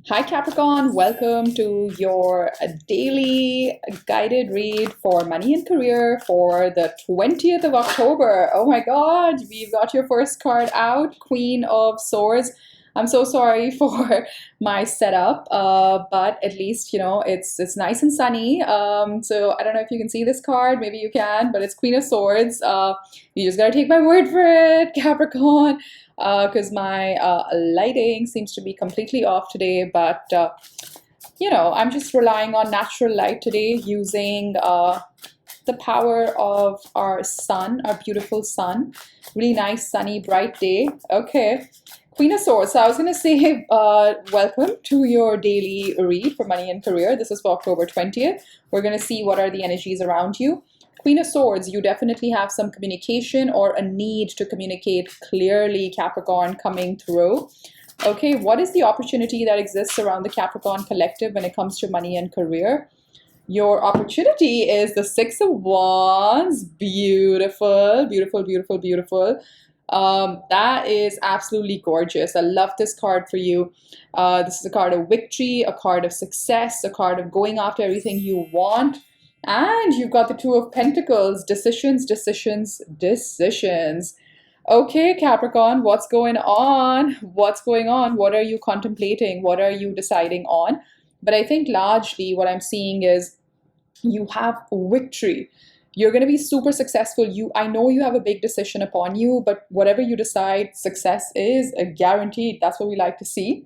Hi Capricorn, welcome to your daily guided read for money and career for the 20th of October. Oh my God, we've got your first card out, Queen of Swords. I'm so sorry for my setup, but at least it's nice and sunny. So I don't know if you can see this card, maybe you can, but it's Queen of Swords. You just gotta take my word for it, Capricorn, because my lighting seems to be completely off today, but I'm just relying on natural light today using the power of our sun, our beautiful sun. Really nice, sunny, bright day. Okay. Queen of Swords. So I was going to say welcome to your daily read for money and career. This is for October 20th. We're going to see what are the energies around you. Queen of Swords, you definitely have some communication or a need to communicate clearly, Capricorn, coming through. Okay, what is the opportunity that exists around the Capricorn collective when it comes to money and career? Your opportunity is the Six of Wands. Beautiful, beautiful, beautiful, beautiful. That is absolutely gorgeous. I love this card for you. This is a card of victory, a card of success, a card of going after everything you want. And you've got the Two of Pentacles, decisions, decisions, decisions. Okay, Capricorn, what's going on? What's going on? What are you contemplating? What are you deciding on? But I think largely what I'm seeing is you have victory. You're going to be super successful. I know you have a big decision upon you, but whatever you decide, success is a guaranteed. That's what we like to see.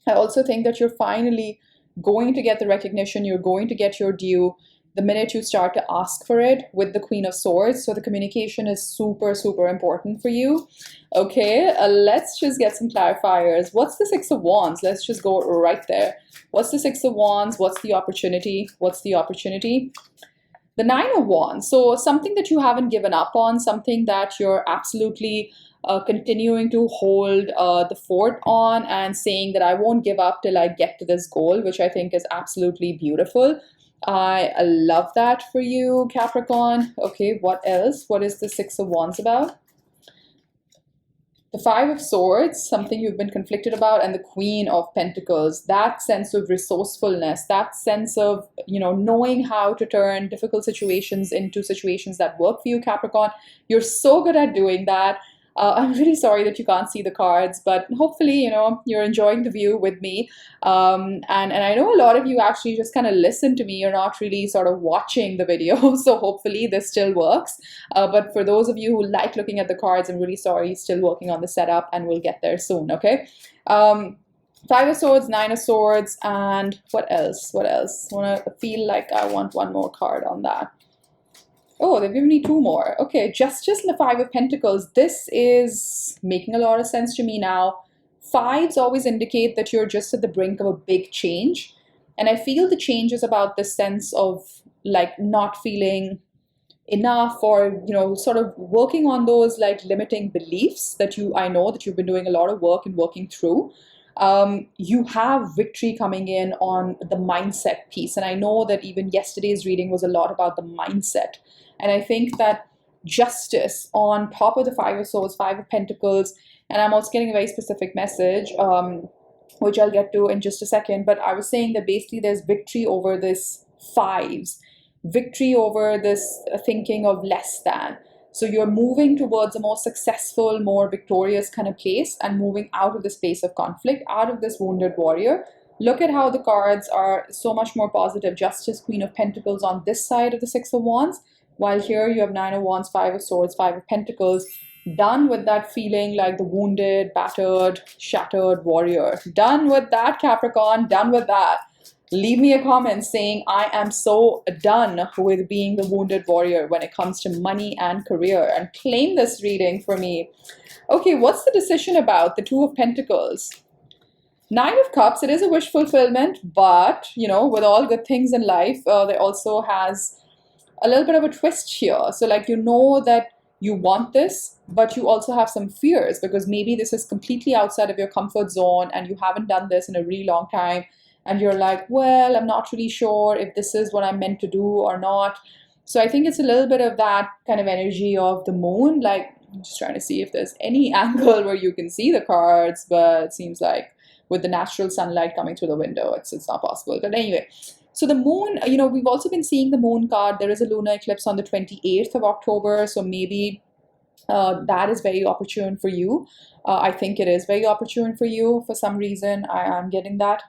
I also think that you're finally going to get the recognition. You're going to get your due the minute you start to ask for it with the Queen of Swords. So the communication is super, super important for you. Okay, let's just get some clarifiers. What's the Six of Wands? Let's just go right there. What's the Six of Wands? What's the opportunity? What's the opportunity? The Nine of Wands. So something that you haven't given up on, something that you're absolutely continuing to hold the fort on and saying that I won't give up till I get to this goal, which I think is absolutely beautiful. I love that for you, Capricorn. Okay, what else? What is the Six of Wands about? The Five of Swords, something you've been conflicted about, and the Queen of Pentacles. That sense of resourcefulness, that sense of, knowing how to turn difficult situations into situations that work for you, Capricorn. You're so good at doing that. I'm really sorry that you can't see the cards, but hopefully, you're enjoying the view with me. And I know a lot of you actually just kind of listen to me. You're not really sort of watching the video. So hopefully this still works. But for those of you who like looking at the cards, I'm really sorry, still working on the setup and we'll get there soon, okay? Five of Swords, Nine of Swords, and what else? What else? I feel like I want one more card on that. Oh, they've given me two more. Okay, Justice and the Five of Pentacles. This is making a lot of sense to me now. Fives always indicate that you're just at the brink of a big change. And I feel the change is about this sense of like not feeling enough or, sort of working on those like limiting beliefs that I know that you've been doing a lot of work and working through. You have victory coming in on the mindset piece. And I know that even yesterday's reading was a lot about the mindset. And I think that justice on top of the Five of Swords, Five of Pentacles, and I'm also getting a very specific message, which I'll get to in just a second. But I was saying that basically there's victory over this fives, victory over this thinking of less than. So you're moving towards a more successful, more victorious kind of place and moving out of this place of conflict, out of this wounded warrior. Look at how the cards are so much more positive. Justice, Queen of Pentacles on this side of the Six of Wands, while here you have Nine of Wands, Five of Swords, Five of Pentacles. Done with that feeling like the wounded, battered, shattered warrior. Done with that, Capricorn. Done with that. Leave me a comment saying I am so done with being the wounded warrior when it comes to money and career, and claim this reading for me. Okay, what's the decision about? The Two of Pentacles. Nine of Cups, it is a wish fulfillment, but, with all good things in life, there also has a little bit of a twist here. So like, that you want this, but you also have some fears because maybe this is completely outside of your comfort zone and you haven't done this in a really long time. And you're like, well, I'm not really sure if this is what I'm meant to do or not. So I think it's a little bit of that kind of energy of the moon. Like, I'm just trying to see if there's any angle where you can see the cards, but it seems like with the natural sunlight coming through the window. It's not possible. But anyway, so the moon, we've also been seeing the moon card. There is a lunar eclipse on the 28th of October. So maybe that is very opportune for you. I think it is very opportune for you for some reason. I am getting that.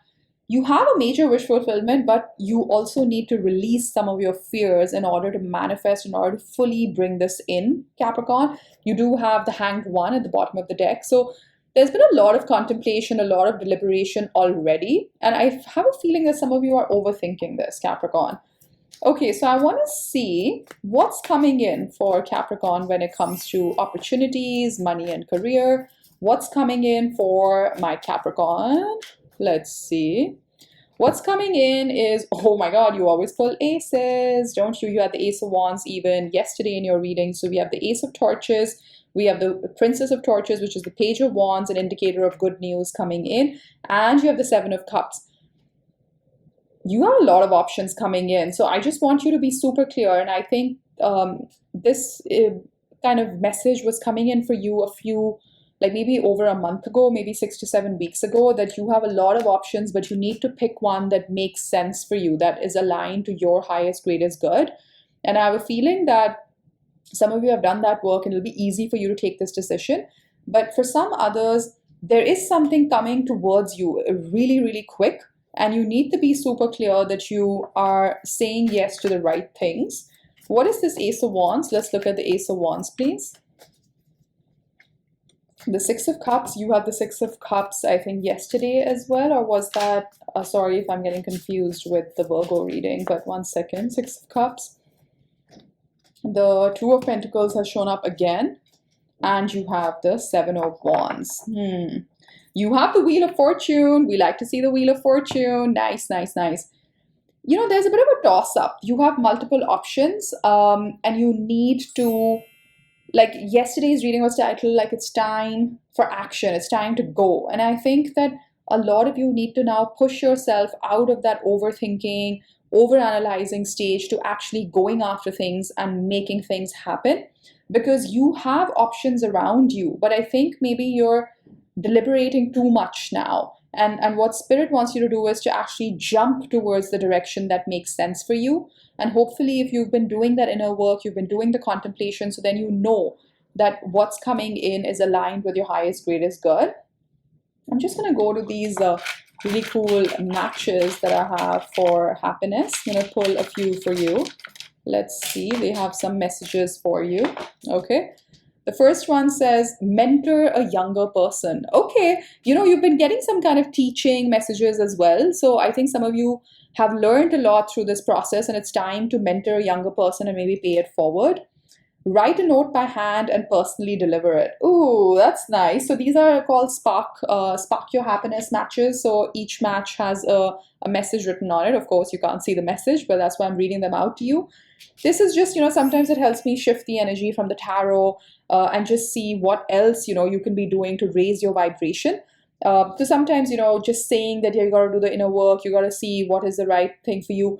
You have a major wish fulfillment, but you also need to release some of your fears in order to manifest, in order to fully bring this in, Capricorn. You do have the Hanged One at the bottom of the deck. So there's been a lot of contemplation, a lot of deliberation already. And I have a feeling that some of you are overthinking this, Capricorn. Okay, so I want to see what's coming in for Capricorn when it comes to opportunities, money, and career. What's coming in for my Capricorn? Let's see. What's coming in is, oh my God, you always pull aces, don't you? You had the Ace of Wands even yesterday in your reading. So we have the Ace of Torches. We have the Princess of Torches, which is the Page of Wands, an indicator of good news coming in. And you have the Seven of Cups. You have a lot of options coming in. So I just want you to be super clear. And I think this kind of message was coming in for you a few, like maybe over a month ago, maybe 6 to 7 weeks ago, that you have a lot of options, but you need to pick one that makes sense for you, that is aligned to your highest, greatest good. And I have a feeling that some of you have done that work and it'll be easy for you to take this decision. But for some others, there is something coming towards you really, really quick. And you need to be super clear that you are saying yes to the right things. What is this Ace of Wands? Let's look at the Ace of Wands, please. The Six of Cups, you had the Six of Cups, I think, yesterday as well. Or was that, sorry if I'm getting confused with the Virgo reading, but one second. Six of Cups. The Two of Pentacles has shown up again. And you have the Seven of Wands. You have the Wheel of Fortune. We like to see the Wheel of Fortune. Nice, nice, nice. There's a bit of a toss-up. You have multiple options and you need to, like yesterday's reading was titled, like it's time for action. It's time to go. And I think that a lot of you need to now push yourself out of that overthinking, overanalyzing stage to actually going after things and making things happen, because you have options around you. But I think maybe you're deliberating too much now. And what Spirit wants you to do is to actually jump towards the direction that makes sense for you. And hopefully if you've been doing that inner work, you've been doing the contemplation, so then you know that what's coming in is aligned with your highest, greatest good. I'm just going to go to these really cool matches that I have for happiness. I'm going to pull a few for you. Let's see, they have some messages for you. Okay. The first one says, mentor a younger person. Okay, you've been getting some kind of teaching messages as well. So I think some of you have learned a lot through this process and it's time to mentor a younger person and maybe pay it forward. Write a note by hand and personally deliver it. Ooh, that's nice. So these are called Spark Your Happiness matches. So each match has a message written on it. Of course, you can't see the message, but that's why I'm reading them out to you. This is just, sometimes it helps me shift the energy from the tarot and just see what else, you can be doing to raise your vibration. So sometimes, just saying that you got to do the inner work, you got to see what is the right thing for you,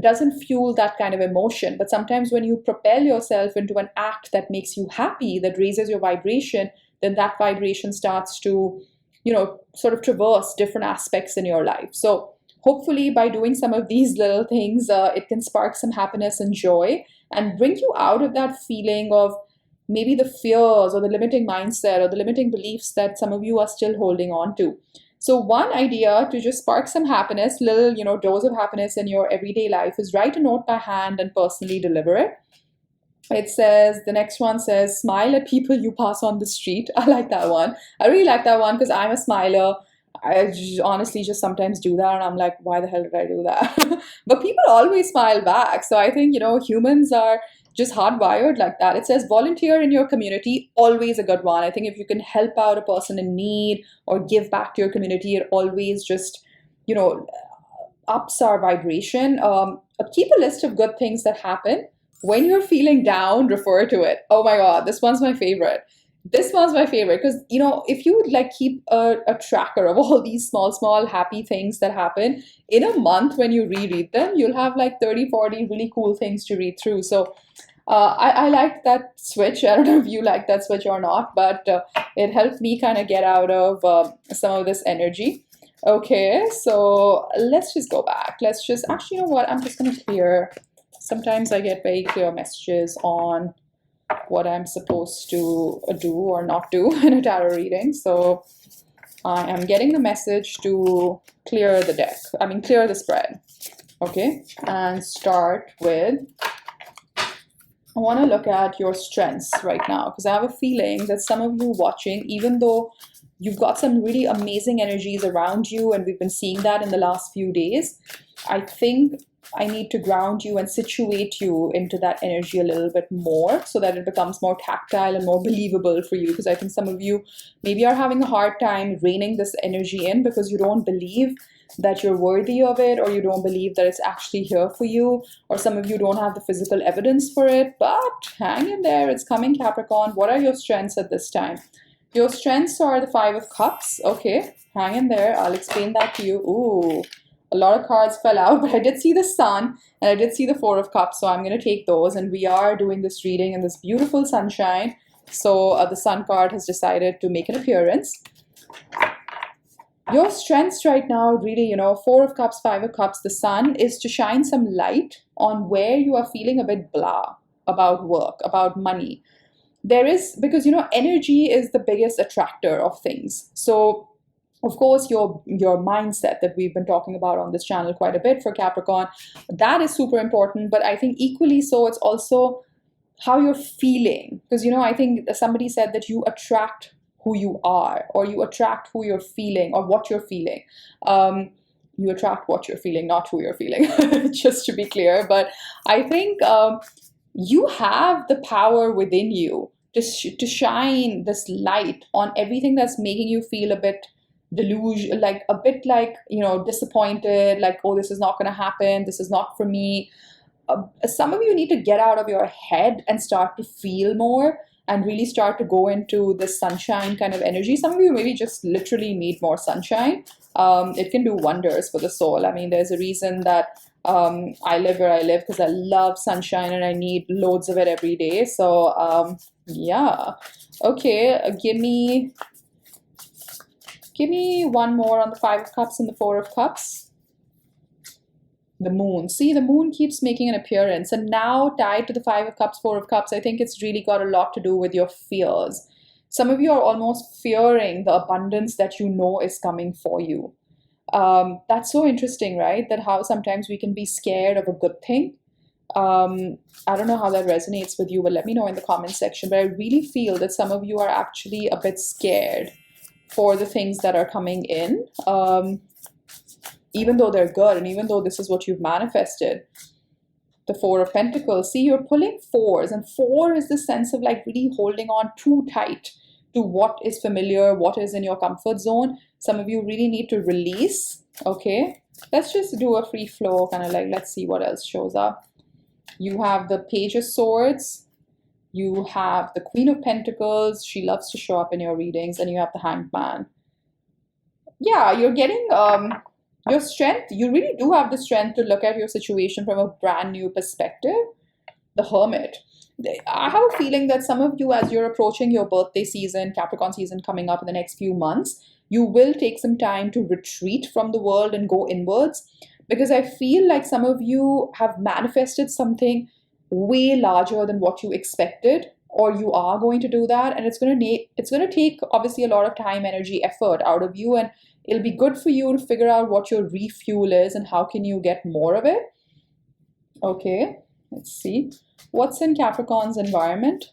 doesn't fuel that kind of emotion. But sometimes when you propel yourself into an act that makes you happy, that raises your vibration, then that vibration starts to, sort of traverse different aspects in your life. So hopefully by doing some of these little things, it can spark some happiness and joy and bring you out of that feeling of maybe the fears or the limiting mindset or the limiting beliefs that some of you are still holding on to. So one idea to just spark some happiness, little, dose of happiness in your everyday life is write a note by hand and personally deliver it. It says, the next one says, smile at people you pass on the street. I like that one. I really like that one because I'm a smiler. I honestly just sometimes do that and I'm like, why the hell did I do that? But people always smile back. So I think, humans are just hardwired like that. It says volunteer in your community, always a good one. I think if you can help out a person in need or give back to your community, it always just, ups our vibration. Keep a list of good things that happen. When you're feeling down, refer to it. Oh my God, this one's my favorite. This one's my favorite because, if you would keep a tracker of all these small happy things that happen in a month, when you reread them, you'll have 30, 40 really cool things to read through. So I like that switch. I don't know if you like that switch or not, but it helped me kind of get out of some of this energy. Okay, so let's just go back. Let's just, actually, you know what? I'm just going to clear. Sometimes I get very clear messages on what I'm supposed to do or not do in a tarot reading. So I am getting the message to clear the deck. I mean, clear the spread. Okay, and start with, I want to look at your strengths right now, because I have a feeling that some of you watching, even though you've got some really amazing energies around you, and we've been seeing that in the last few days, I think I need to ground you and situate you into that energy a little bit more so that it becomes more tactile and more believable for you. Because I think some of you maybe are having a hard time reining this energy in because you don't believe that you're worthy of it, or you don't believe that it's actually here for you, or some of you don't have the physical evidence for it. But hang in there, it's coming, Capricorn. What are your strengths at this time? Your strengths are the Five of Cups. Okay, hang in there. I'll explain that to you. Ooh, a lot of cards fell out, but I did see the Sun and I did see the Four of Cups. So I'm going to take those, and we are doing this reading in this beautiful sunshine. So the Sun card has decided to make an appearance. Your strengths right now, really, you know, Four of Cups, Five of Cups, the Sun, is to shine some light on where you are feeling a bit blah about work, about money. There is, because, you know, energy is the biggest attractor of things. So of course, your mindset that we've been talking about on this channel quite a bit for Capricorn, that is super important. But I think equally so, it's also how you're feeling. Because, you know, I think somebody said that you attract who you are, or you attract who you're feeling, or what you're feeling. You attract what you're feeling, not who you're feeling, just to be clear. But I think you have the power within you to shine this light on everything that's making you feel a bit delusion, like a bit like, you know, disappointed, like, oh, this is not going to happen, this is not for me. Some of you need to get out of your head and start to feel more and really start to go into the sunshine kind of energy. Some of you maybe just literally need more sunshine. It can do wonders for the soul. I mean, there's a reason that I live where I live, because I love sunshine and I need loads of it every day. So yeah. Okay, give me one more on the Five of Cups and the Four of Cups. The Moon. See, the Moon keeps making an appearance, and now tied to the Five of Cups, Four of Cups, I think it's really got a lot to do with your fears. Some of you are almost fearing the abundance that you know is coming for you. That's so interesting, right? That how sometimes we can be scared of a good thing. I don't know how that resonates with you, but let me know in the comment section. But I really feel that some of you are actually a bit scared for the things that are coming in, even though they're good, and even though this is what you've manifested. The Four of Pentacles. See, you're pulling fours, and four is the sense of like really holding on too tight to what is familiar, what is in your comfort zone. Some of you really need to release. Okay, let's just do a free flow, kind of like, let's see what else shows up. You have the Page of Swords. You have the Queen of Pentacles. She loves to show up in your readings. And you have the Hanged Man. Yeah, you're getting your strength. You really do have the strength to look at your situation from a brand new perspective. The Hermit. I have a feeling that some of you, as you're approaching your birthday season, Capricorn season coming up in the next few months, you will take some time to retreat from the world and go inwards. Because I feel like some of you have manifested something way larger than what you expected, or you are going to do that, and it's going to take obviously a lot of time, energy, effort out of you, and it'll be good for you to figure out what your refuel is and how can you get more of it. Okay, let's see what's in Capricorn's environment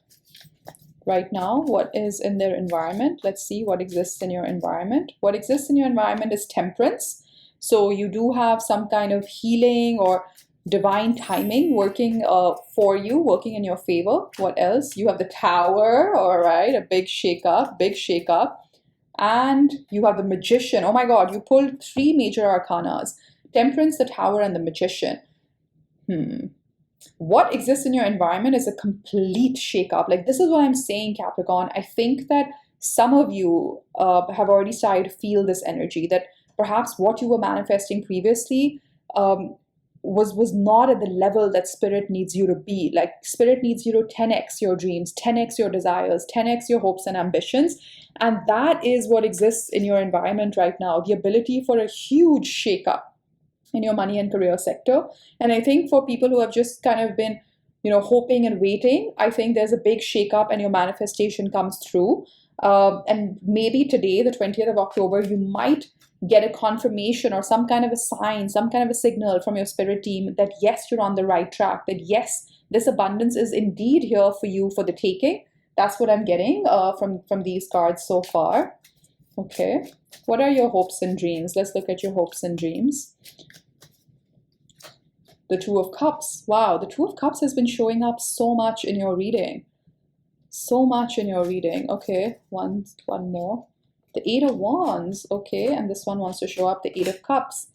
right now. What is in their environment? Let's see what exists in your environment. What exists in your environment is Temperance. So you do have some kind of healing or divine timing working for you, working in your favor. What else? You have the Tower, all right, a big shake-up, big shake-up. And you have the Magician. Oh my God, you pulled three major arcanas. Temperance, the Tower, and the Magician. What exists in your environment is a complete shake-up. Like, this is what I'm saying, Capricorn. I think that some of you have already started to feel this energy, that perhaps what you were manifesting previously, was not at the level that spirit needs you to be. Like spirit needs you to 10x your dreams, 10x your desires, 10x your hopes and ambitions. And that is what exists in your environment right now, the ability for a huge shakeup in your money and career sector. And I think for people who have just kind of been, hoping and waiting, I think there's a big shakeup and your manifestation comes through. And maybe today, the 20th of October, you might get a confirmation or some kind of a sign, some kind of a signal from your spirit team that yes, you're on the right track, that yes, this abundance is indeed here for you for the taking. That's what I'm getting from these cards so far. Okay, what are your hopes and dreams? Let's look at your hopes and dreams. The Two of Cups. Wow, the Two of Cups has been showing up so much in your reading. So much in your reading. Okay, one more. The Eight of Wands. Okay, and this one wants to show up the Eight of Cups.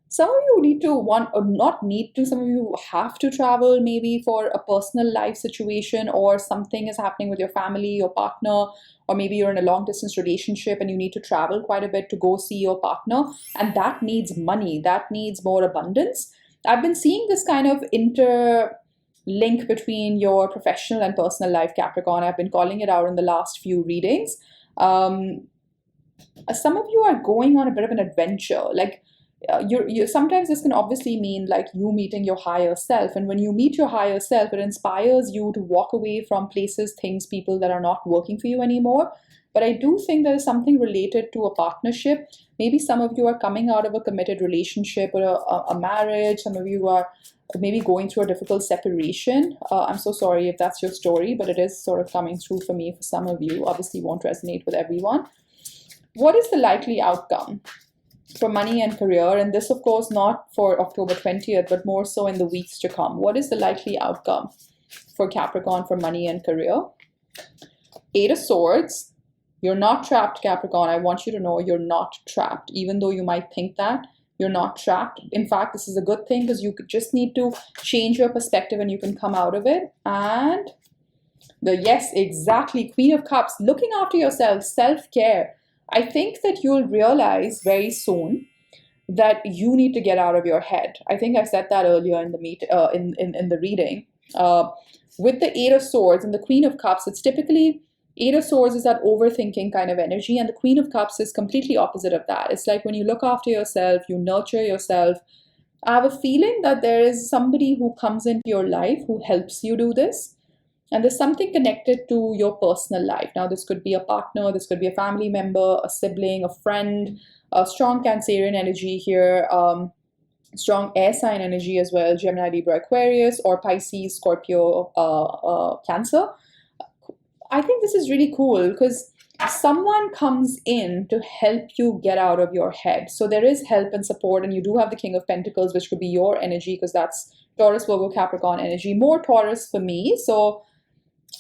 Some of you need to some of you have to travel maybe for a personal life situation, or something is happening with your family, your partner, or maybe you're in a long distance relationship and you need to travel quite a bit to go see your partner, and that needs money, that needs more abundance. I've been seeing this kind of interlink between your professional and personal life, Capricorn. I've been calling it out in the last few readings. Some of you are going on a bit of an adventure. Like sometimes this can obviously mean like you meeting your higher self. And when you meet your higher self, it inspires you to walk away from places, things, people that are not working for you anymore. But I do think there is something related to a partnership. Maybe some of you are coming out of a committed relationship or a marriage. Some of you are maybe going through a difficult separation. I'm so sorry if that's your story, but it is sort of coming through for me for some of you. Obviously won't resonate with everyone. What is the likely outcome for money and career? And this, of course, not for October 20th, but more so in the weeks to come. What is the likely outcome for Capricorn for money and career? Eight of Swords. You're not trapped, Capricorn. I want you to know you're not trapped. Even though you might think that, you're not trapped. In fact, this is a good thing because you just need to change your perspective and you can come out of it. And yes, exactly, Queen of Cups, looking after yourself, self-care. I think that you'll realize very soon that you need to get out of your head. I think I said that earlier in the in the reading. With the Eight of Swords and the Queen of Cups, it's typically Eight of Swords is that overthinking kind of energy, and the Queen of Cups is completely opposite of that. It's like when you look after yourself, you nurture yourself. I have a feeling that there is somebody who comes into your life who helps you do this. And there's something connected to your personal life. Now, this could be a partner, this could be a family member, a sibling, a friend, a strong Cancerian energy here, strong air sign energy as well, Gemini, Libra, Aquarius, or Pisces, Scorpio, Cancer. I think this is really cool because someone comes in to help you get out of your head. So there is help and support, and you do have the King of Pentacles, which could be your energy because that's Taurus, Virgo, Capricorn energy. More Taurus for me. So,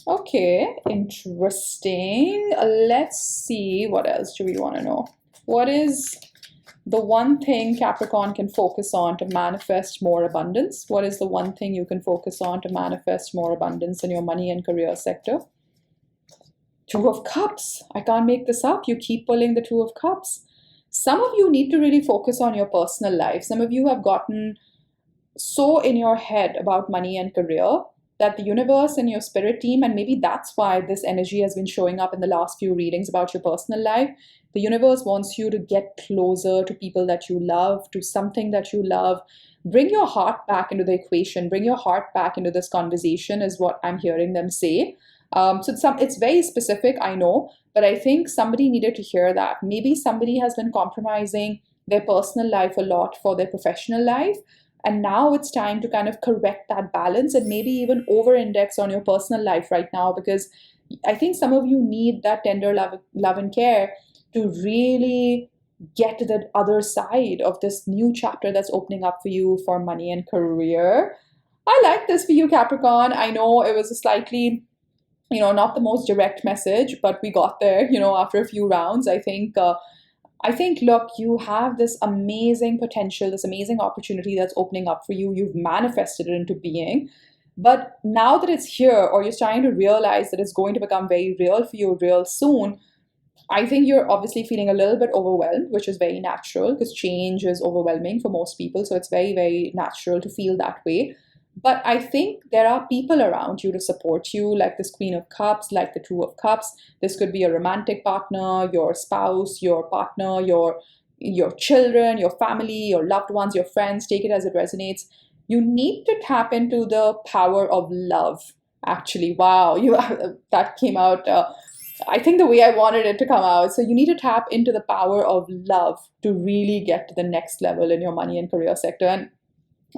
okay, interesting. Let's see, what else do we want to know? What is the one thing Capricorn can focus on to manifest more abundance? What is the one thing you can focus on to manifest more abundance in your money and career sector? Two of Cups. I can't make this up. You keep pulling the Two of Cups. Some of you need to really focus on your personal life. Some of you have gotten so in your head about money and career that the universe and your spirit team, and maybe that's why this energy has been showing up in the last few readings about your personal life. The universe wants you to get closer to people that you love, to something that you love. Bring your heart back into the equation. Bring your heart back into this conversation is what I'm hearing them say. So it's very specific, I know, but I think somebody needed to hear that. Maybe somebody has been compromising their personal life a lot for their professional life. And now it's time to kind of correct that balance and maybe even over-index on your personal life right now, because I think some of you need that tender love and care to really get to the other side of this new chapter that's opening up for you for money and career. I like this for you, Capricorn. I know it was a slightly, not the most direct message, but we got there, after a few rounds. I think, look, you have this amazing potential, this amazing opportunity that's opening up for you. You've manifested it into being. But now that it's here, or you're starting to realize that it's going to become very real for you real soon, I think you're obviously feeling a little bit overwhelmed, which is very natural because change is overwhelming for most people. So it's very, very natural to feel that way. But I think there are people around you to support you, like this Queen of Cups, like the Two of Cups. This could be a romantic partner, your spouse, your partner, your children, your family, your loved ones, your friends. Take it as it resonates. You need to tap into the power of love. Actually, wow, you that came out. I think the way I wanted it to come out. So you need to tap into the power of love to really get to the next level in your money and career sector. And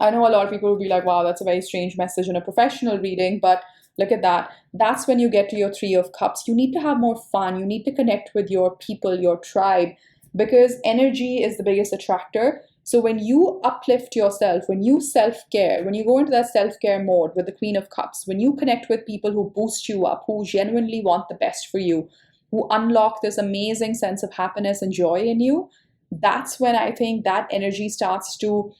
I know a lot of people will be like, wow, that's a very strange message in a professional reading, but look at that. That's when you get to your Three of Cups. You need to have more fun. You need to connect with your people, your tribe, because energy is the biggest attractor. So when you uplift yourself, when you self-care, when you go into that self-care mode with the Queen of Cups, when you connect with people who boost you up, who genuinely want the best for you, who unlock this amazing sense of happiness and joy in you, that's when I think that energy starts to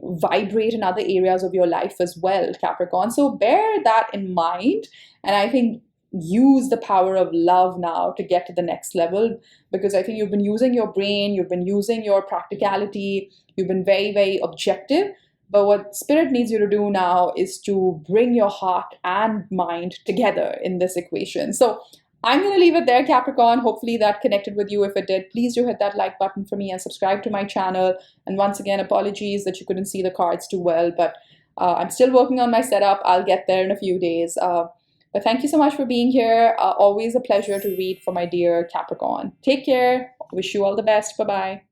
vibrate in other areas of your life as well, Capricorn. So bear that in mind. And I think use the power of love now to get to the next level, because I think you've been using your brain, you've been using your practicality, you've been very, very objective. But what spirit needs you to do now is to bring your heart and mind together in this equation. So I'm going to leave it there, Capricorn. Hopefully that connected with you. If it did, please do hit that like button for me and subscribe to my channel. And once again, apologies that you couldn't see the cards too well, but I'm still working on my setup. I'll get there in a few days. But thank you so much for being here. Always a pleasure to read for my dear Capricorn. Take care. Wish you all the best. Bye-bye.